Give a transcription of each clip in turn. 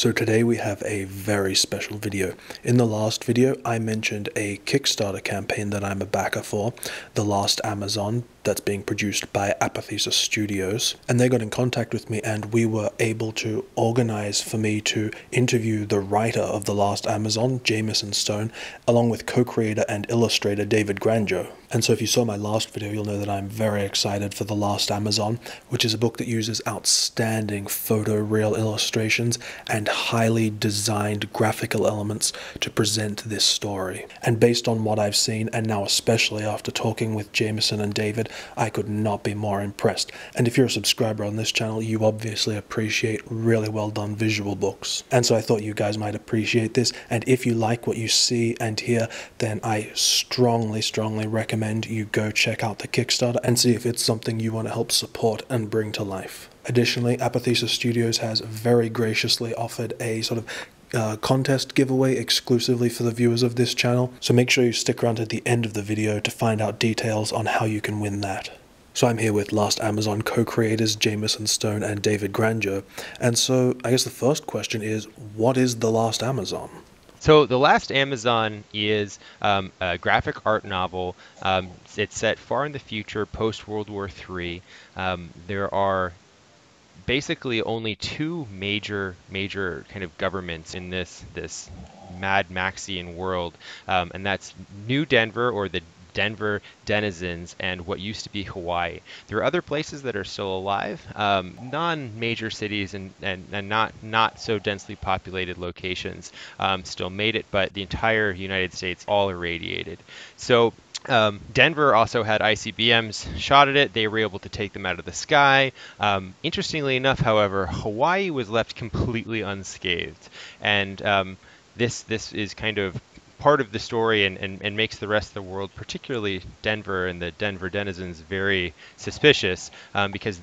So today we have a very special video. In the last video, I mentioned a Kickstarter campaign that I'm a backer for, The Last Amazon, that's being produced by Apotheosis Studios. And they got in contact with me and we were able to organize for me to interview the writer of The Last Amazon, Jamison Stone, along with co-creator and illustrator David Granjo. And so if you saw my last video, you'll know that I'm very excited for The Last Amazon, which is a book that uses outstanding photoreal illustrations and highly designed graphical elements to present this story. And based on what I've seen, and now especially after talking with Jamison and David, I could not be more impressed. And if you're a subscriber on this channel, you obviously appreciate really well done visual books. And so I thought you guys might appreciate this. And if you like what you see and hear, then I strongly recommend you go check out the Kickstarter and see if it's something you want to help support and bring to life. Additionally, Apotheosis Studios has very graciously offered a sort of contest giveaway exclusively for the viewers of this channel, so make sure you stick around at the end of the video to find out details on how you can win that. So I'm here with Last Amazon co-creators Jamison Stone and David Granjo, and so I guess the first question is, what is The Last Amazon? So The Last Amazon is a graphic art novel. It's set far in the future, post-World War III. There are basically only two major kind of governments in this Mad Maxian world, and that's New Denver, or the Denver denizens, and what used to be Hawaii. There are other places that are still alive, non-major cities and not so densely populated locations still made it, but the entire United States all irradiated. So Denver also had ICBMs shot at it. They were able to take them out of the sky. Interestingly enough, however, Hawaii was left completely unscathed, and this is kind of part of the story and makes the rest of the world, particularly Denver and the Denver denizens, very suspicious, because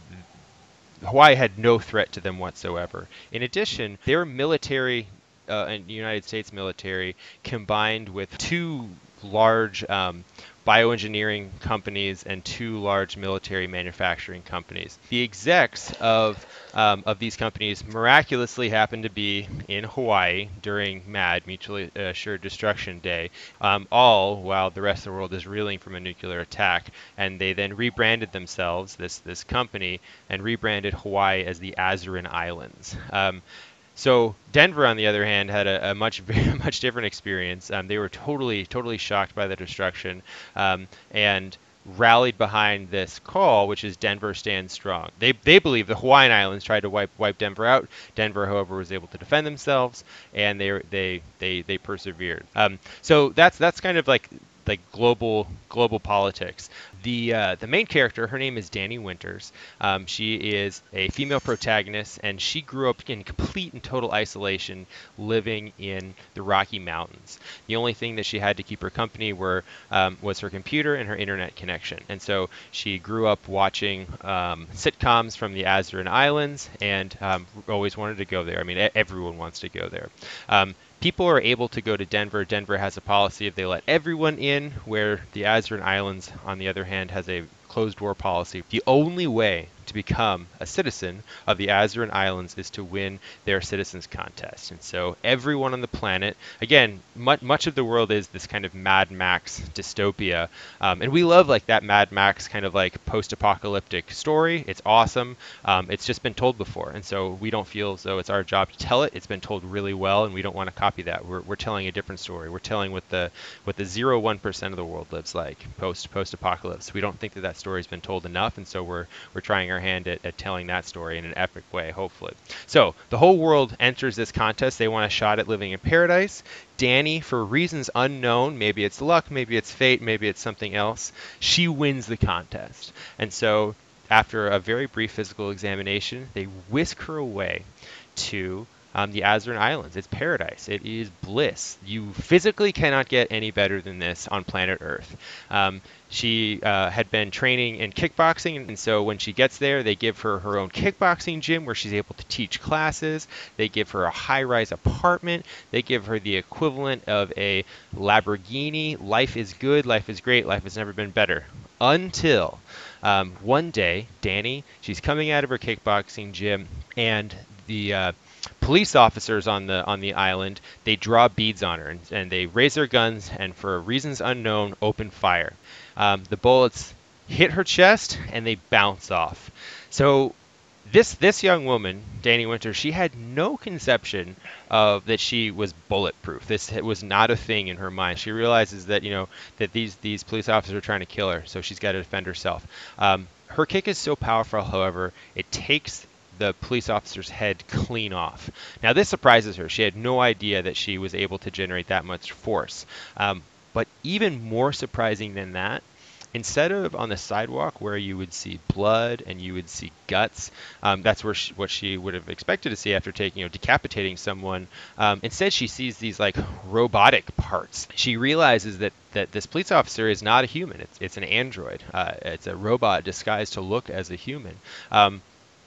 Hawaii had no threat to them whatsoever. In addition, their military and United States military combined with two large bioengineering companies and two large military manufacturing companies. The execs of these companies miraculously happened to be in Hawaii during MAD, Mutually Assured Destruction Day, all while the rest of the world is reeling from a nuclear attack. And they then rebranded themselves, this company, and rebranded Hawaii as the Azurin Islands. So Denver, on the other hand, had a much different experience. They were totally shocked by the destruction, and rallied behind this call, which is Denver stands strong. They believe the Hawaiian Islands tried to wipe Denver out. Denver, however, was able to defend themselves, and they persevered. So that's kind of like global politics. The main character, her name is Danny Winters. She is a female protagonist, and she grew up in complete and total isolation, living in the Rocky Mountains. The only thing that she had to keep her company was her computer and her internet connection. And so she grew up watching sitcoms from the Azurin Islands, and always wanted to go there. I mean, everyone wants to go there. People are able to go to Denver. Denver has a policy of they let everyone in, where the Azurin Islands, on the other hand, has a closed-door policy. The only way to become a citizen of the Azurin Islands is to win their citizens contest. And so everyone on the planet, again, much of the world is this kind of Mad Max dystopia, and we love like that Mad Max kind of like post-apocalyptic story. It's awesome. It's just been told before, and so we don't feel as though it's our job to tell it. It's been told really well, and we don't want to copy that. We're telling a different story. We're telling what the 0.1% of the world lives like post-apocalypse. We don't think that story's been told enough, and so we're trying our hand at telling that story in an epic way, hopefully. So the whole world enters this contest. They want a shot at living in paradise. Danny, for reasons unknown, maybe it's luck, maybe it's fate, maybe it's something else, she wins the contest. And so after a very brief physical examination, they whisk her away to the Azurin Islands. It's paradise. It is bliss. You physically cannot get any better than this on planet Earth. She had been training in kickboxing, and so when she gets there, they give her her own kickboxing gym where she's able to teach classes. They give her a high-rise apartment. They give her the equivalent of a Lamborghini. Life is good. Life is great. Life has never been better. Until one day, Danny, she's coming out of her kickboxing gym, and the police officers on the island. They draw beads on her, and they raise their guns and, for reasons unknown, open fire. The bullets hit her chest and they bounce off. So this young woman, Danny Winter, she had no conception of that she was bulletproof. This was not a thing in her mind. She realizes that that these police officers are trying to kill her, so she's got to defend herself. Her kick is so powerful, however, it takes the police officer's head clean off. Now this surprises her. She had no idea that she was able to generate that much force. But even more surprising than that, instead of on the sidewalk where you would see blood and you would see guts, that's where what she would have expected to see after decapitating someone. Instead, she sees these like robotic parts. She realizes that this police officer is not a human. It's an android. It's a robot disguised to look as a human.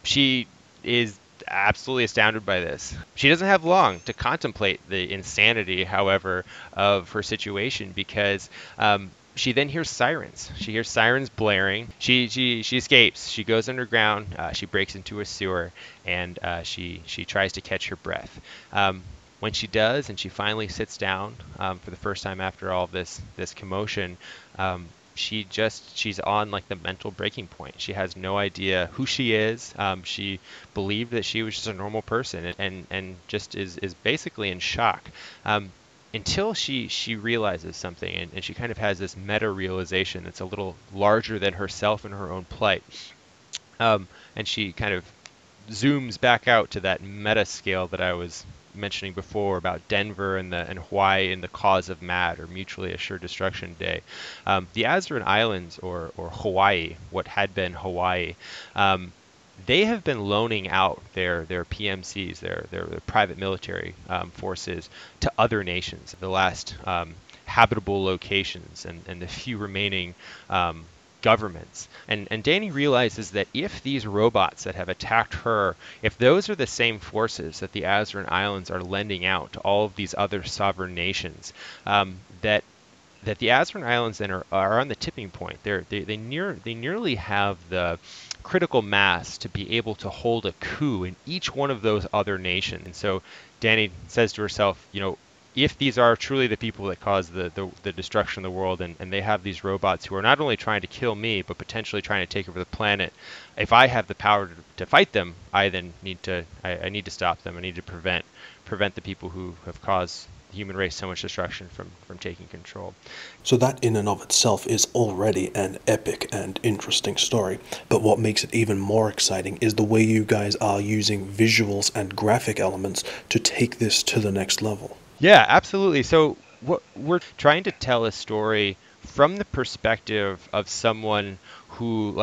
She is absolutely astounded by this. She doesn't have long to contemplate the insanity, however, of her situation, because she then hears sirens. She hears sirens blaring. She escapes. She goes underground. She breaks into a sewer, and she tries to catch her breath. When she does, and she finally sits down for the first time after all of this commotion, she's on like the mental breaking point. She has no idea who she is. She believed that she was just a normal person, and just is basically in shock. Until she realizes something, and she kind of has this meta realization that's a little larger than herself and her own plight. And she kind of zooms back out to that meta scale that I was mentioning before about Denver and Hawaii and the cause of MAD, or Mutually Assured Destruction Day. The Azeroth Islands, or Hawaii, what had been Hawaii, they have been loaning out their PMCs, their private military forces, to other nations. The last habitable locations and the few remaining governments. And Danny realizes that if these robots that have attacked her, if those are the same forces that the Azeroth Islands are lending out to all of these other sovereign nations, that the Azeroth Islands then are on the tipping point. They nearly have the critical mass to be able to hold a coup in each one of those other nations. And so Danny says to herself, if these are truly the people that cause the destruction of the world, and they have these robots who are not only trying to kill me, but potentially trying to take over the planet, if I have the power to fight them, I then need to stop them. I need to prevent the people who have caused the human race so much destruction from taking control. So that in and of itself is already an epic and interesting story, but what makes it even more exciting is the way you guys are using visuals and graphic elements to take this to the next level. Yeah, absolutely. So we're trying to tell a story from the perspective of someone who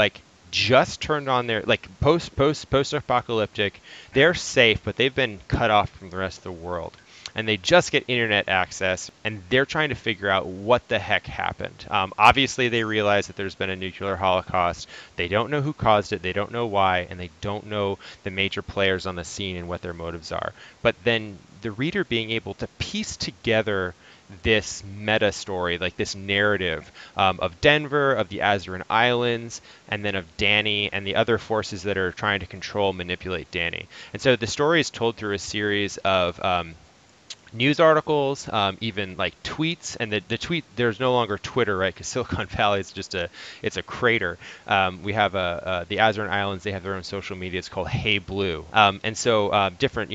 just turned on their post-apocalyptic. They're safe, but they've been cut off from the rest of the world, and they just get internet access, and they're trying to figure out what the heck happened. Obviously, they realize that there's been a nuclear holocaust. They don't know who caused it. They don't know why, and they don't know the major players on the scene and what their motives are. But then the reader being able to piece together this meta story, like this narrative of Denver, of the Azeroth Islands, and then of Danny and the other forces that are trying to control, manipulate Danny. And so the story is told through a series of news articles, even like tweets, and the tweet, there's no longer Twitter, right? Because Silicon Valley is just it's a crater. We have the Azeroth Islands, they have their own social media. It's called Hey Blue. And so different,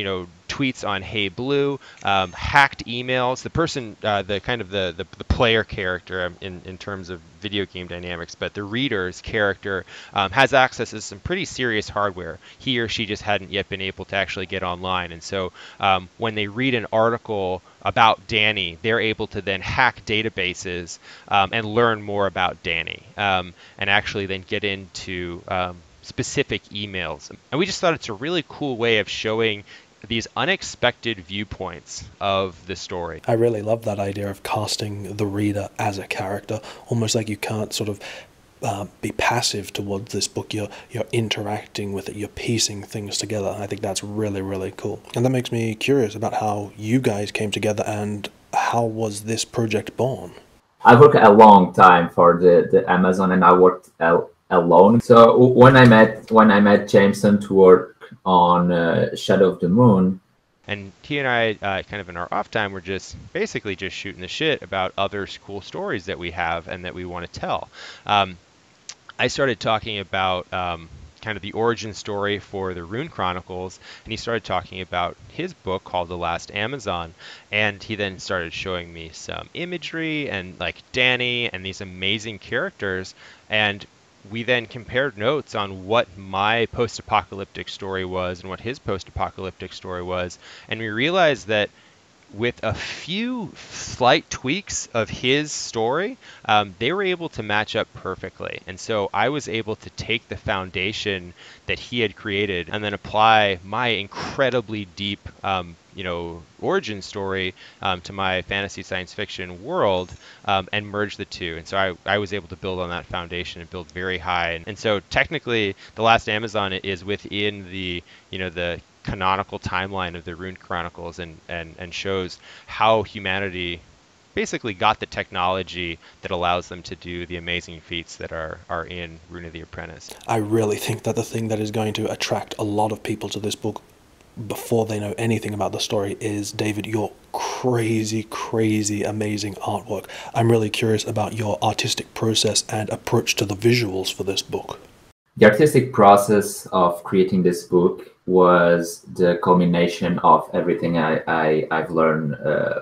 tweets on Hey Blue, hacked emails. The person, the player character in terms of video game dynamics, but the reader's character has access to some pretty serious hardware. He or she just hadn't yet been able to actually get online. And so when they read an article about Danny, they're able to then hack databases and learn more about Danny, and actually then get into specific emails. And we just thought it's a really cool way of showing these unexpected viewpoints of the story. I really love that idea of casting the reader as a character, almost like you can't sort of be passive towards this book. You're interacting with it, you're piecing things together. I think that's really, really cool. And that makes me curious about how you guys came together, and how was this project born? I worked a long time for the Amazon, and I worked alone. So when I met Jameson to work on Shadow of the Moon, And he and I, kind of in our off time, were just basically just shooting the shit about other cool stories that we have and that we want to tell. Um, I started talking about kind of the origin story for the Rune Chronicles, and he started talking about his book called The Last Amazon. And he then started showing me some imagery and like Danny and these amazing characters. And we then compared notes on what my post-apocalyptic story was and what his post-apocalyptic story was. And we realized that with a few slight tweaks of his story, they were able to match up perfectly. And so I was able to take the foundation that he had created and then apply my incredibly deep, origin story to my fantasy science fiction world, and merge the two. And so I was able to build on that foundation and build very high. And so technically, The Last Amazon is within the canonical timeline of the Rune Chronicles, and shows how humanity basically got the technology that allows them to do the amazing feats that are in Rune of the Apprentice. I really think that the thing that is going to attract a lot of people to this book before they know anything about the story is, David, your crazy, crazy, amazing artwork. I'm really curious about your artistic process and approach to the visuals for this book. The artistic process of creating this book was the culmination of everything I've learned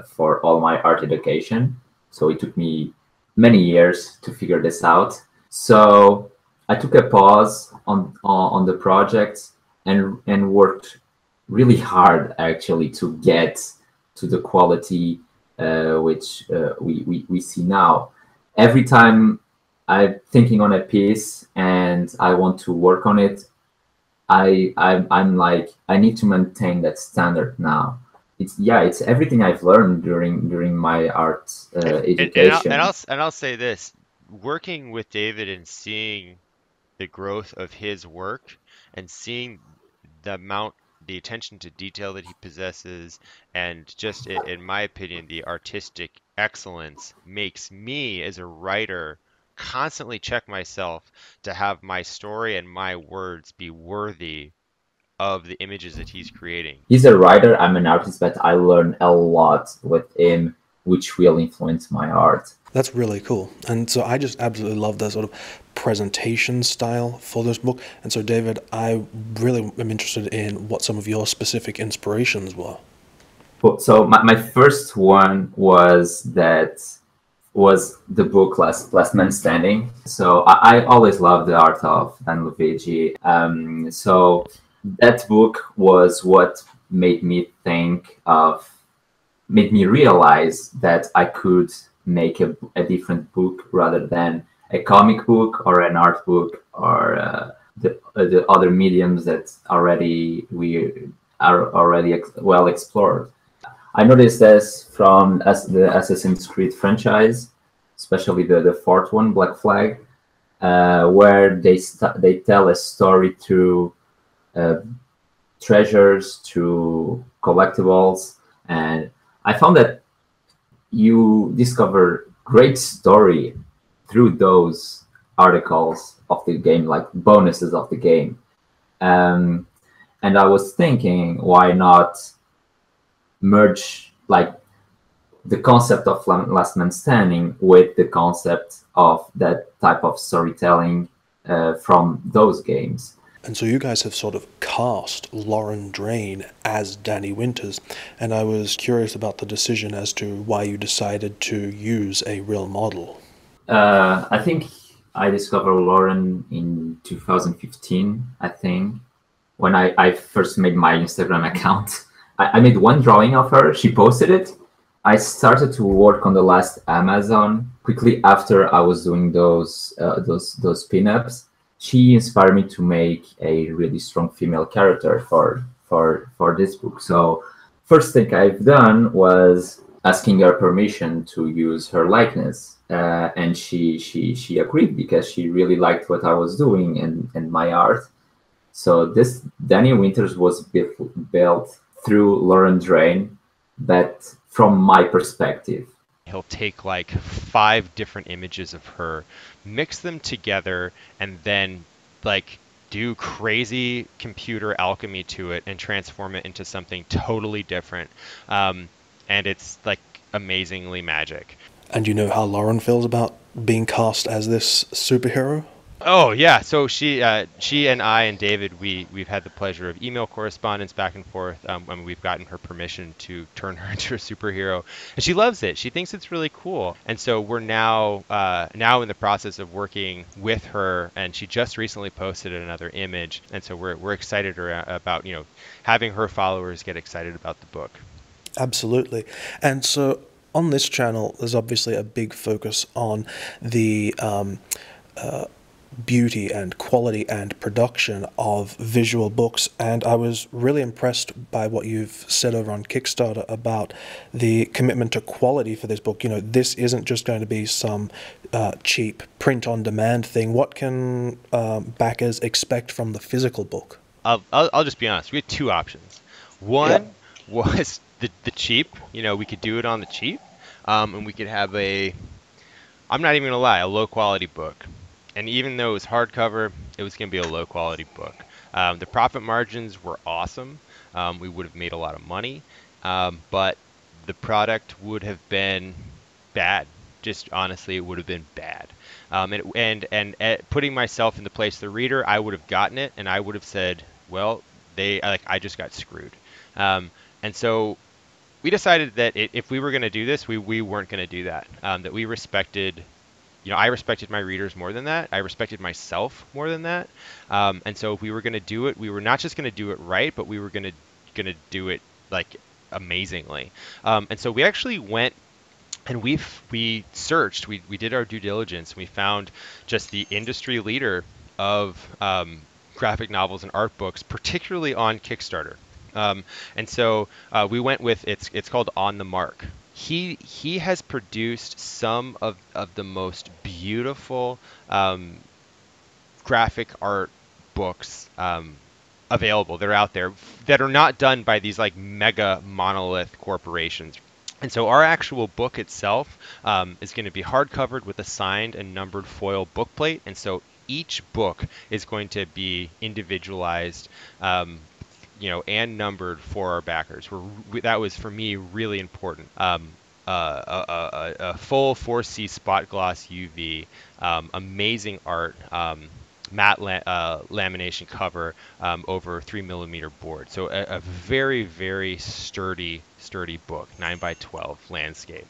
for all my art education. So it took me many years to figure this out. So I took a pause on the project and worked really hard actually to get to the quality which we see now. Every time I'm thinking on a piece and I want to work on it, I'm like, I need to maintain that standard now. It's everything I've learned during my art education. And I'll say this: working with David and seeing the growth of his work and seeing the attention to detail that he possesses, and just in my opinion, the artistic excellence makes me as a writer constantly check myself to have my story and my words be worthy of the images that he's creating. He's a writer, I'm an artist, but I learned a lot with him, which will influence my art. That's really cool. And so I just absolutely love that sort of presentation style for this book. And so, David, I really am interested in what some of your specific inspirations were. So my first one was the book Last Man Standing. So I always loved the art of Dan Luigi. So that book was what made me realize that I could make a different book rather than a comic book or an art book or the other mediums that we are already well explored. I noticed this from the Assassin's Creed franchise, especially the fourth one, Black Flag, where they tell a story through treasures, through collectibles, and I found that you discover great story through those articles of the game, like bonuses of the game. And I was thinking, why not merge like the concept of Last Man Standing with the concept of that type of storytelling from those games. And so you guys have sort of cast Lauren Drain as Danny Winters, and I was curious about the decision as to why you decided to use a real model. I think I discovered Lauren in 2015, I think, when I first made my Instagram account. I made one drawing of her, she posted it. I started to work on The Last Amazon quickly after I was doing those pinups. She inspired me to make a really strong female character for this book. So first thing I've done was asking her permission to use her likeness, and she agreed because she really liked what I was doing and my art. So this Danny Winters was built through Lauren Drain, but from my perspective. He'll take like 5 different images of her, mix them together, and then like do crazy computer alchemy to it and transform it into something totally different. And it's like amazingly magic. And you know how Lauren feels about being cast as this superhero? Oh yeah, so she and I and David, we've had the pleasure of email correspondence back and forth, and we've gotten her permission to turn her into a superhero, and she loves it. She thinks it's really cool, and so we're now in the process of working with her, and she just recently posted another image, and so we're excited about having her followers get excited about the book. Absolutely. And so on this channel, there's obviously a big focus on the beauty and quality and production of visual books, and I was really impressed by what you've said over on Kickstarter about the commitment to quality for this book. This isn't just going to be some cheap print-on-demand thing. What can backers expect from the physical book? I'll just be honest. We had two options. One was the cheap. We could do it on the cheap, and we could have I'm not even gonna lie, a low quality book. And even though it was hardcover, it was going to be a low quality book. The profit margins were awesome. We would have made a lot of money, but the product would have been bad. Just honestly, it would have been bad. And putting myself in the place of the reader, I would have gotten it, and I would have said, well, I just got screwed. And so we decided that if we were going to do this, we weren't going to do that. That we respected. I respected my readers more than that. I respected myself more than that. And so if we were going to do it, we were not just going to do it right, but we were going to do it like amazingly. And so we actually went and we searched. We did our due diligence. We found just the industry leader of graphic novels and art books, particularly on Kickstarter. And so we went with it's called On the Mark. He has produced some of the most beautiful graphic art books available. They're out there that are not done by these like mega monolith corporations. And so our actual book itself is going to be hardcovered with a signed and numbered foil bookplate. And so each book is going to be individualized and numbered for our backers. That was for me really important. A full 4C spot gloss UV, amazing art, matte lamination cover over 3mm board. So a very, very sturdy book, 9x12 landscape.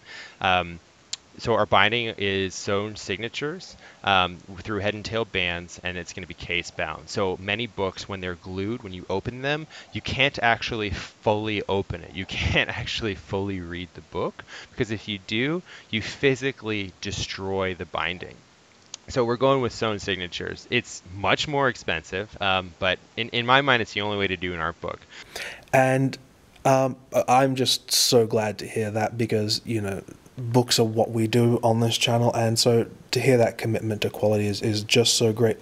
So our binding is sewn signatures through head and tail bands, and it's going to be case bound. So many books, when they're glued, when you open them, you can't actually fully open it. You can't actually fully read the book, because if you do, you physically destroy the binding. So we're going with sewn signatures. It's much more expensive, but in my mind, it's the only way to do an art book. And I'm just so glad to hear that, because, books are what we do on this channel, and so to hear that commitment to quality is just so great.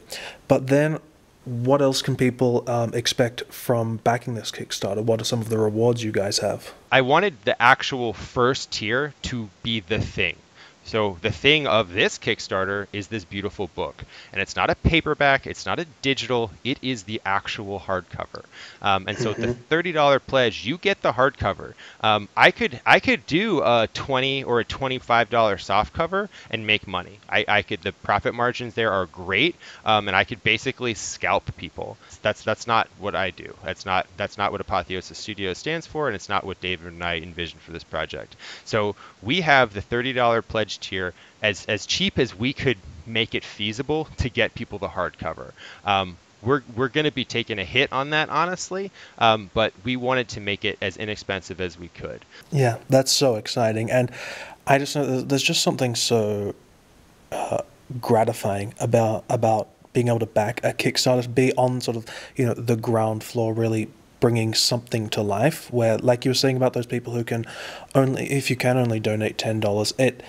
But then what else can people expect from backing this Kickstarter? What are some of the rewards you guys have? I wanted the actual first tier to be the thing. So the thing of this Kickstarter is this beautiful book, and it's not a paperback, it's not a digital, it is the actual hardcover. And so the $30 pledge, you get the hardcover. I could do a $20 or a $25 softcover and make money. The profit margins there are great, and I could basically scalp people. That's not what I do. That's not what Apotheosis Studio stands for, and it's not what David and I envisioned for this project. So we have the $30 pledge tier as cheap as we could make it feasible to get people the hardcover. We're going to be taking a hit on that, honestly, but we wanted to make it as inexpensive as we could. Yeah, that's so exciting, and I just know there's just something so gratifying about being able to back a Kickstarter, to be on sort of the ground floor, really bringing something to life, where, like you were saying about those people who can if you can only donate $10,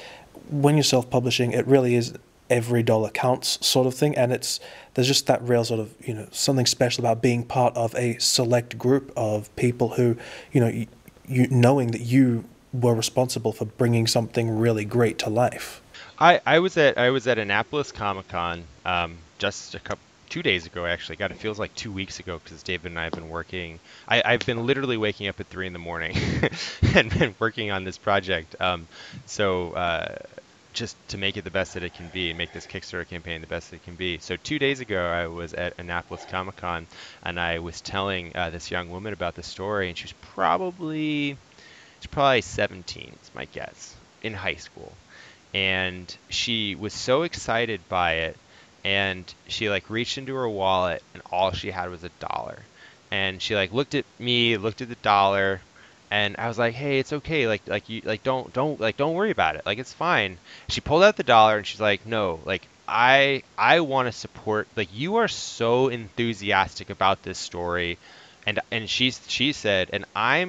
when you're self-publishing, it really is every dollar counts sort of thing, and there's just that real sort of something special about being part of a select group of people who you knowing that you were responsible for bringing something really great to life. I was at Annapolis Comic-Con just 2 days ago, actually. God, it feels like 2 weeks ago because David and I have been working. I've been literally waking up at 3 in the morning and been working on this project. So just to make it the best that it can be, make this Kickstarter campaign the best that it can be. So 2 days ago, I was at Annapolis Comic Con, and I was telling this young woman about the story, and she's probably 17, is my guess, in high school. And she was so excited by it, and she like reached into her wallet, and all she had was $1. And she like looked at me, looked at the dollar, and I was like, "Hey, it's okay. Like you like don't worry about it. Like it's fine." She pulled out the dollar, and she's like, "No, like I want to support. Like you are so enthusiastic about this story." And she said, "And I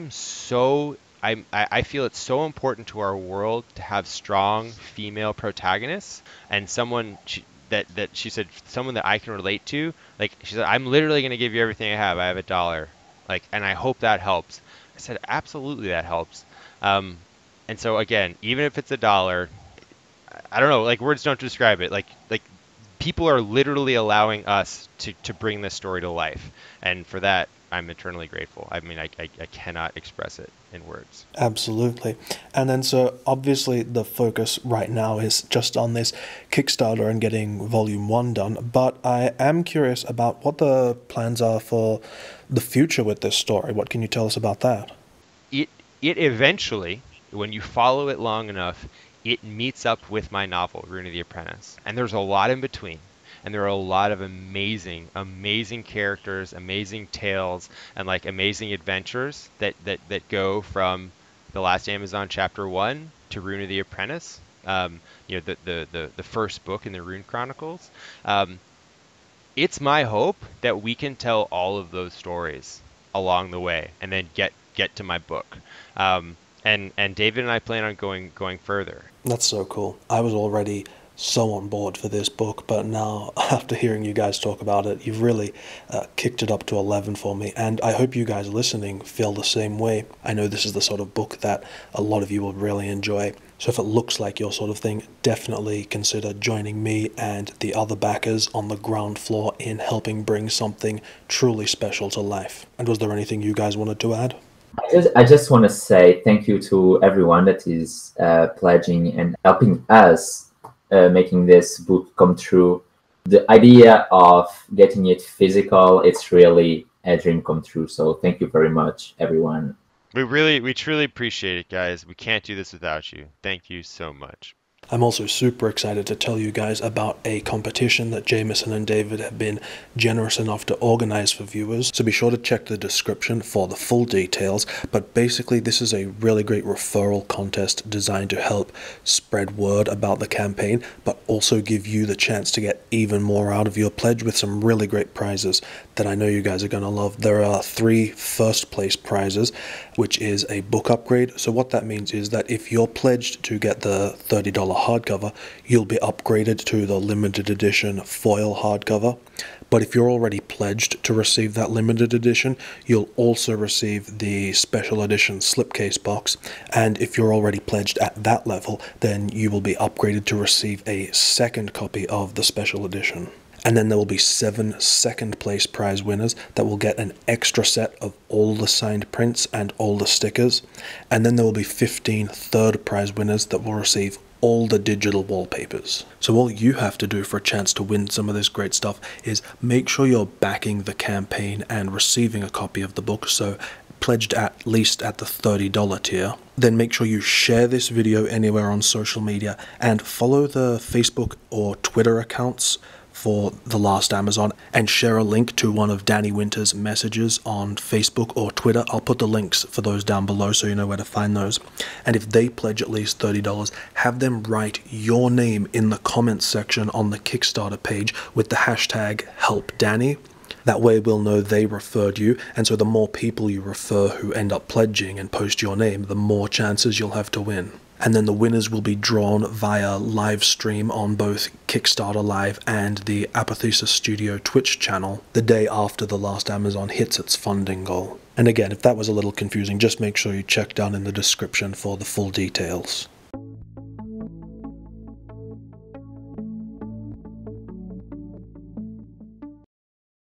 feel it's so important to our world to have strong female protagonists and that she said someone that I can relate to. Like she said, I'm literally going to give you everything I have. I have $1. Like, and I hope that helps." I said, "Absolutely, that helps." Um, and so again, even if it's $1, I don't know, like words don't describe it. Like people are literally allowing us to bring this story to life, and for that, I'm eternally grateful. I mean, I cannot express it in words. Absolutely. And then so obviously the focus right now is just on this Kickstarter and getting Volume 1 done, but I am curious about what the plans are for the future with this story. What can you tell us about that? It it eventually, when you follow it long enough, it meets up with my novel, Rune of the Apprentice. And there's a lot in between. And there are a lot of amazing characters, amazing tales, and like amazing adventures that go from The Last Amazon Chapter 1 to Rune of the Apprentice. The first book in the Rune Chronicles. It's my hope that we can tell all of those stories along the way and then get to my book. And David and I plan on going further. That's so cool. I was already so on board for this book, but now after hearing you guys talk about it, you've really kicked it up to 11 for me, and I hope you guys listening feel the same way. I know this is the sort of book that a lot of you will really enjoy, so if it looks like your sort of thing, definitely consider joining me and the other backers on the ground floor in helping bring something truly special to life. And was there anything you guys wanted to add? I just want to say thank you to everyone that is pledging and helping us making this book come true. The idea of getting it physical, it's really a dream come true. So thank you very much, everyone. We truly appreciate it, guys. We can't do this without you. Thank you so much. I'm also super excited to tell you guys about a competition that Jameson and David have been generous enough to organize for viewers, so be sure to check the description for the full details. But basically this is a really great referral contest designed to help spread word about the campaign, but also give you the chance to get even more out of your pledge with some really great prizes that I know you guys are going to love. There are 3 first place prizes, which is a book upgrade. So what that means is that if you're pledged to get the $30 hardcover, you'll be upgraded to the limited edition foil hardcover. But if you're already pledged to receive that limited edition, you'll also receive the special edition slipcase box. And if you're already pledged at that level, then you will be upgraded to receive a second copy of the special edition. And then there will be 7 second place prize winners that will get an extra set of all the signed prints and all the stickers. And then there will be 15 third prize winners that will receive all the digital wallpapers. So all you have to do for a chance to win some of this great stuff is make sure you're backing the campaign and receiving a copy of the book, so pledged at least at the $30 tier. Then make sure you share this video anywhere on social media and follow the Facebook or Twitter accounts for The Last Amazon, and share a link to one of Danny Winter's messages on Facebook or Twitter. I'll put the links for those down below so you know where to find those. And if they pledge at least $30, have them write your name in the comments section on the Kickstarter page with the hashtag #HelpDanny. That way we'll know they referred you, and so the more people you refer who end up pledging and post your name, the more chances you'll have to win. And then the winners will be drawn via live stream on both Kickstarter Live and the Apotheosis Studio Twitch channel the day after The Last Amazon hits its funding goal. And again, if that was a little confusing, just make sure you check down in the description for the full details.